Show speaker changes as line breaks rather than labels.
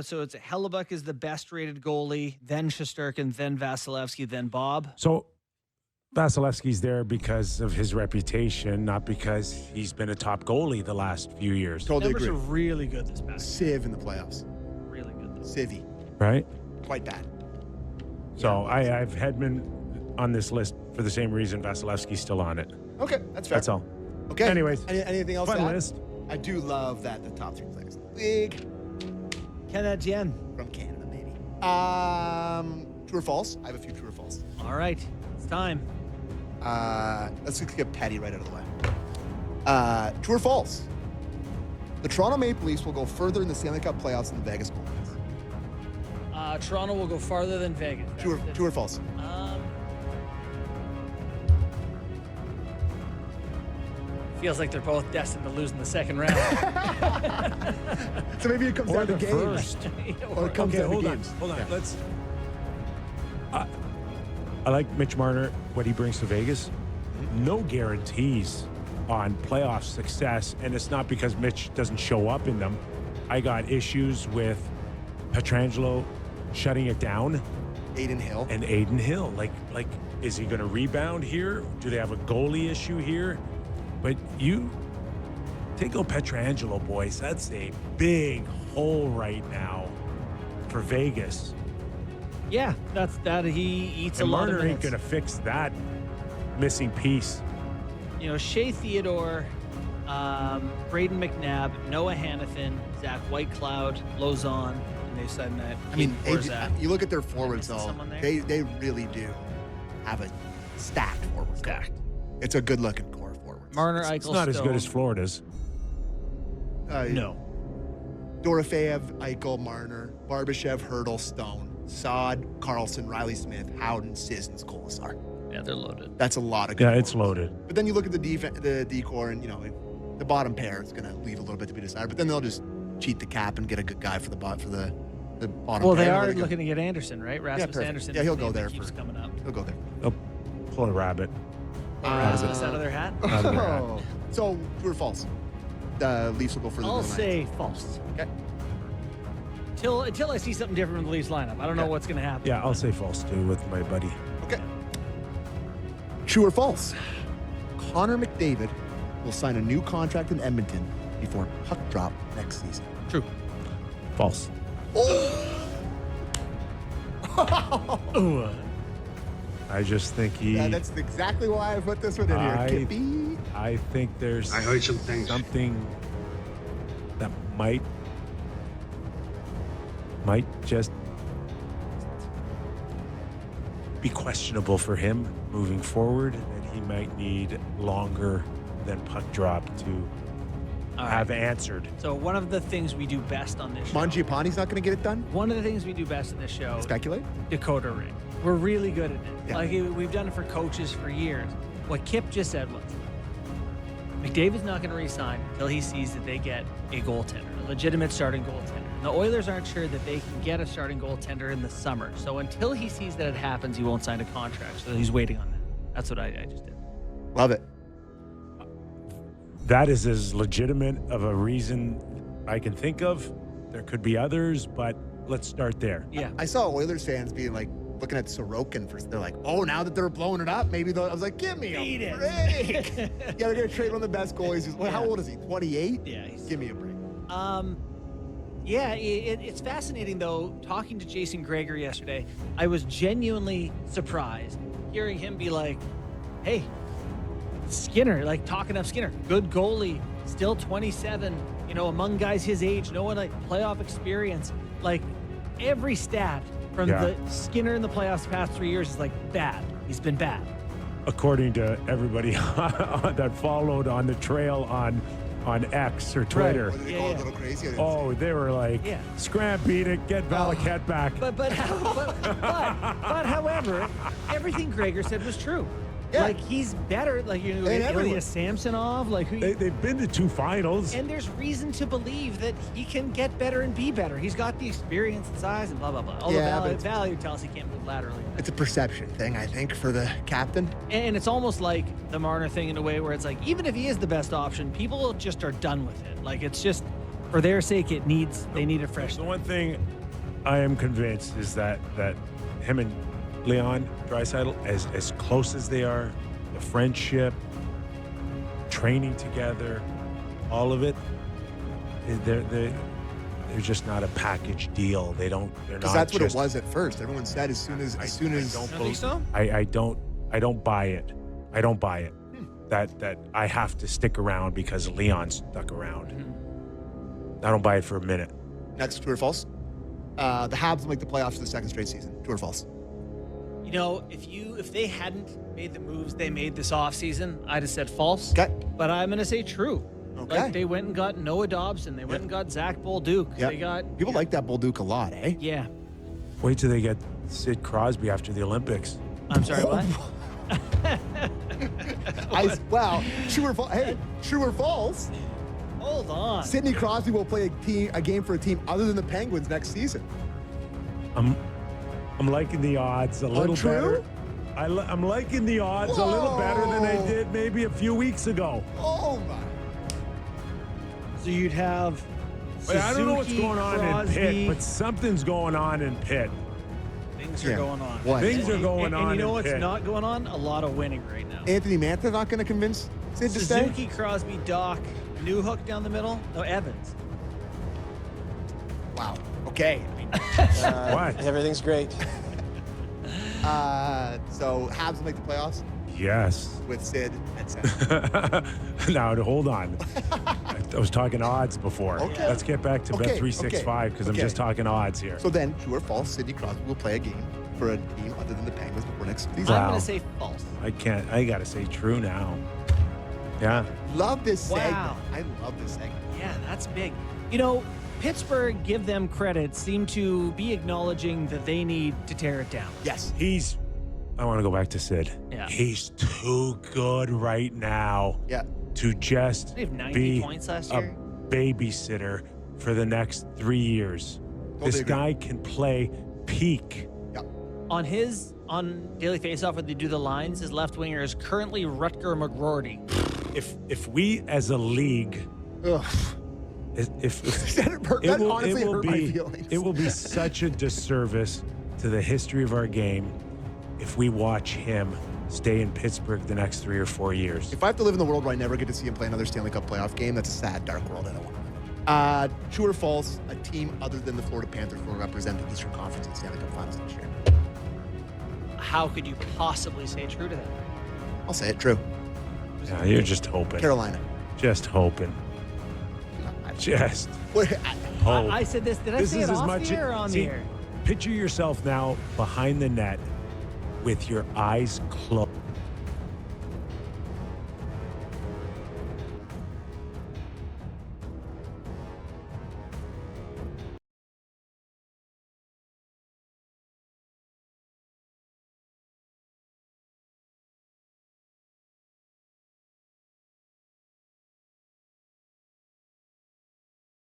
So it's Hellebuck is the best rated goalie, then Shesterkin, then Vasilevsky, then Bob.
So Vasilevsky's there because of his reputation, not because he's been a top goalie the last few years.
Totally
Numbers
agree.
are really good this past year.
Civ in the playoffs.
Really good.
Civvy.
Right?
Quite bad.
So I have Hedman on this list for the same reason Vasilevsky's still on it.
Okay, that's fair.
That's all.
Okay.
Anyways,
anything else?
fun
to add?
list.
I do love that the top three players in the league
Ken Etienne.
from Canada, maybe. True or false? I have a few true or false.
All right, it's time.
Let's just get petty right out of the way. True or false? The Toronto Maple Leafs will go further in the Stanley Cup playoffs than the Vegas Golden Knights.
Toronto will go farther than Vegas.
True or false?
Feels like they're both destined to lose in the second round.
So maybe it comes
Or
down to
the
games.
first.
Or it comes down to
hold on.
games.
Hold on.
Yeah.
Let's. I like Mitch Marner, what he brings to Vegas. No guarantees on playoff success, and it's not because Mitch doesn't show up in them. I got issues with Pietrangelo shutting it down
Aiden Hill.
and Aiden Hill. Like, is he going to rebound here? Do they have a goalie issue here? But you take out Pietrangelo, boys. That's a big hole right now for Vegas.
Yeah, that's that. He eats
And
a lot
Marner
of
ain't
minutes.
going to fix that missing piece.
You know, Shea Theodore, Braden McNabb, Noah Hannafin, Zach Whitecloud, Lozon, and they signed that.
I mean,
Zach.
you look at their forwards,
missing
though.
someone there?
They really do have a stacked forward core.
Stacked.
It's a good-looking core forward.
Marner, Eichel,
It's not as good as
Stone.
Florida's.
No.
Dorofeyev, Eichel, Marner, Barbashev, Hurdle, Stone, Sod, Carlson, Riley Smith, Howden, Sissons, Colasar.
Yeah, they're loaded.
That's a lot of good
Yeah, it's
forwards.
loaded.
But then you look at the decor, and the bottom pair is going to leave a little bit to be desired. But then they'll just cheat the cap and get a good guy for the bottom
Well,
pair.
they are
Really good.
looking to get Anderson, right? Rasmus
perfect.
Anderson.
Yeah,
is
he'll
the
go
name that
there
keeps
for-
coming up.
He'll go there.
They'll pull a rabbit.
Rasmus out of their hat.
Out of their hat.
Oh. So, true or false? The Leafs will go further
I'll
than the
say false.
Knights. Okay.
Until I see something different in the Leafs lineup. I don't know
Okay.
what's going to happen.
Yeah, I'll say false too with my buddy.
Okay. True or false? Connor McDavid will sign a new contract in Edmonton before puck drop next season.
True.
False.
Ooh.
I just think he.
Yeah, that's exactly why I put this one in here.
I-
Kippy.
I think there's
I heard some things.
something that might just be questionable for him moving forward, and he might need longer than puck drop to
All
have
right.
answered.
So one of the things we do best on this show.
Mangiapane's not going to get it done?
One of the things we do best in this show.
Speculate?
Dakota ring. We're really good at it.
Yeah.
Like we've done it for coaches for years. What Kip just said was, McDavid's not going to re-sign until he sees that they get a goaltender, a legitimate starting goaltender. And the Oilers aren't sure that they can get a starting goaltender in the summer. So until he sees that it happens, he won't sign a contract. So he's waiting on that. That's what I just did.
Love it.
That is as legitimate of a reason I can think of. There could be others, but let's start there.
Yeah.
I saw Oilers fans being like, looking at Sorokin they're like, oh, now that they're blowing it up, maybe I was like, give me
Beat
a
it.
break. Yeah, they're gonna trade one of the best goalies. How
Yeah.
old is he? 28?
Yeah. He's,
Give me a break.
Yeah, it's fascinating, though, talking to Jason Greger yesterday. I was genuinely surprised hearing him be like, hey, Skinner, like talking up Skinner, good goalie, still 27, among guys his age, no one like playoff experience. Like every stat from the Skinner in the playoffs the past 3 years is like bad. He's been bad.
According to everybody that followed on the trail on X or Twitter.
What did they
Yeah,
call it?
yeah.
A little crazy? I didn't
Oh, they were like,
Yeah.
scram, beat it, get Valaket back.
But however, everything Greger said was true.
Yeah.
Like he's better. Like
And everyone.
Ilya Samsonov. Like
They've been to 2 finals.
and there's reason to believe that he can get better and be better. He's got the experience and size and blah blah blah. Although
Yeah, but
value tells he can't move laterally.
It's a perception thing, I think, for the captain.
And it's almost like the Marner thing in a way where it's like even if he is the best option, people just are done with it. Like it's just for their sake, they need a fresh.
The one thing I am convinced is that him and Leon Draisaitl, as close as they are, the friendship, training together, all of it, they're just not a package deal. They're not.
Because that's what it
just-
was at first. Everyone said as soon as
You don't think so?
I don't buy it. I don't buy it. That I have to stick around because Leon stuck around. I don't buy it for a minute.
Next, true or false? The Habs will make the playoffs for the second straight season. True or false?
You know, if they hadn't made the moves they made this offseason, I'd have said false.
Okay.
But I'm going to say true.
Okay.
Like they went and got Noah Dobson. They went and got Zach Bolduc.
Yeah.
They got
People like that Bolduc a lot, eh?
Yeah.
Wait till they get Sid Crosby after the Olympics.
I'm sorry, what?
Wow. True or false? Hey, true or false?
Hold on.
Sidney Crosby will play a game for a team other than the Penguins next season.
I'm liking the odds a little
Untrue?
better. I'm liking the odds a little better than I
Whoa.
did maybe a few weeks ago.
Oh my!
So you'd have
But I don't know what's
Suzuki,
going on
Crosby.
in Pitt, but something's going on in Pitt.
Things are
Yeah.
going on.
What?
Things are going
and
on
you know
in
what's
Pitt.
not going on? A lot of winning right now.
Anthony Mantha not going to convince Sid to stay?
Suzuki, Crosby, Doc, new hook down the middle. No, Evans.
Wow. Okay.
What?
Everything's great.
So Habs will make the playoffs
Yes.
with Sid and Seth.
Now, hold on. I was talking odds before.
Okay.
Let's get back to
Okay,
Bet365 because I'm
okay.
just talking odds here.
So then, true or false, Sidney Crosby will play a game for a team other than the Penguins before next season.
Wow.
I'm going to say false.
I got to say true now. Yeah.
Love this segment.
Wow.
I love this segment.
Yeah, that's big. You know, Pittsburgh, give them credit, seem to be acknowledging that they need to tear it down.
Yes.
I want to go back to Sid.
Yeah.
He's too good right now
Yeah.
to just
They have 90
be
points last
a
year.
babysitter for the next 3 years.
Totally
This
agree.
guy can play peak.
Yeah.
On Daily Faceoff, when they do the lines, his left winger is currently Rutger McGroarty.
If we as a league,
Ugh.
if
That honestly hurt my feelings.
it will be such a disservice to the history of our game if we watch him stay in Pittsburgh the next 3 or 4 years.
If I have to live in the world where I never get to see him play another Stanley Cup playoff game, that's a sad, dark world. I don't want to. True or false, a team other than the Florida Panthers will represent the Eastern Conference in Stanley Cup Finals next year.
How could you possibly say true to that?
I'll say it. True.
Yeah, you're just hoping.
Carolina.
Just hoping.
No,
Just
Wait,
hope.
I said this. Did I
This
say
is
it
as
off
much
the air or on
see,
the air?
Picture yourself now behind the net with your eyes closed.